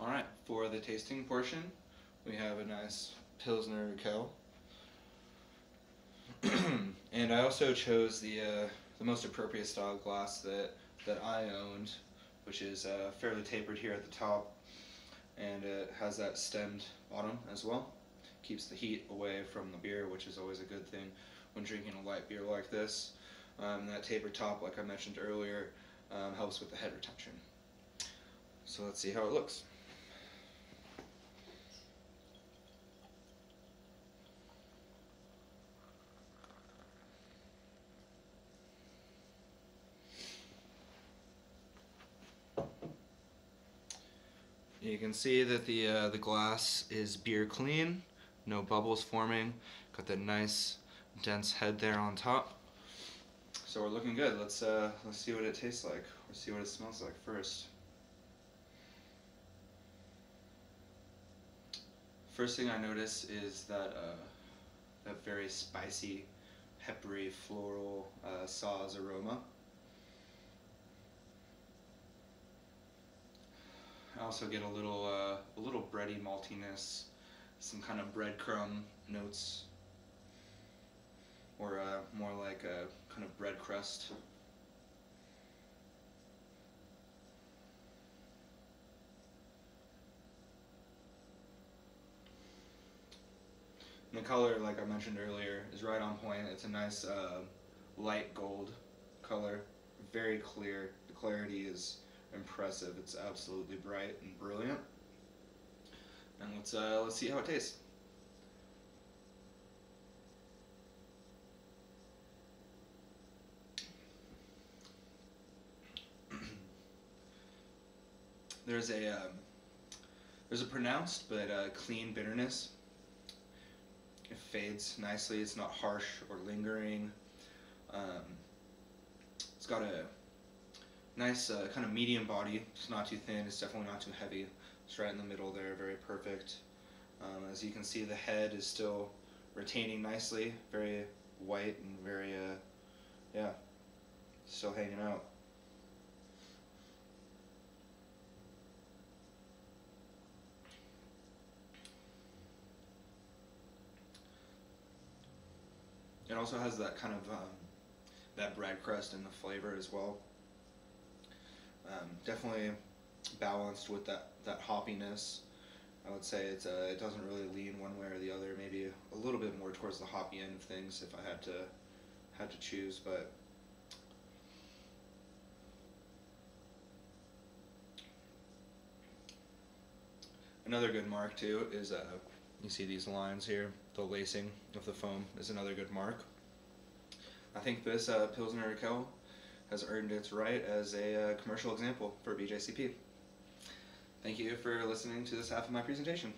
Alright, for the tasting portion, we have a nice Pilsner Urquell. And I also chose the most appropriate style glass that I owned, which is fairly tapered here at the top, and it has that stemmed bottom as well. Keeps the heat away from the beer, which is always a good thing when drinking a light beer like this. That tapered top, like I mentioned earlier, helps with the head retention. So let's see how it looks. You can see that the glass is beer clean, no bubbles forming. Got that nice dense head there on top. So we're looking good. Let's see what it tastes like. Let's see what it smells like first. First thing I notice is that that very spicy, peppery, floral sauce aroma. I also get a little bready maltiness, some kind of breadcrumb notes, or more like a kind of bread crust. And the color, like I mentioned earlier, is right on point. It's a nice light gold color, very clear. The clarity is impressive. It's absolutely bright and brilliant. And let's see how it tastes. There's a pronounced but clean bitterness. It fades nicely. It's not harsh or lingering. It's got a nice kind of medium body. It's not too thin. It's definitely not too heavy. It's right in the middle there. Very perfect. As you can see, the head is still retaining nicely. Very white and very yeah, still hanging out. It also has that kind of that bread crust in the flavor as well. Definitely balanced with that hoppiness. I would say it doesn't really lean one way or the other. Maybe a little bit more towards the hoppy end of things if I had to choose, but another good mark too is you see these lines here. The lacing of the foam is another good mark. I think this Pilsner Urquell has earned its right as a commercial example for BJCP. Thank you for listening to this half of my presentation.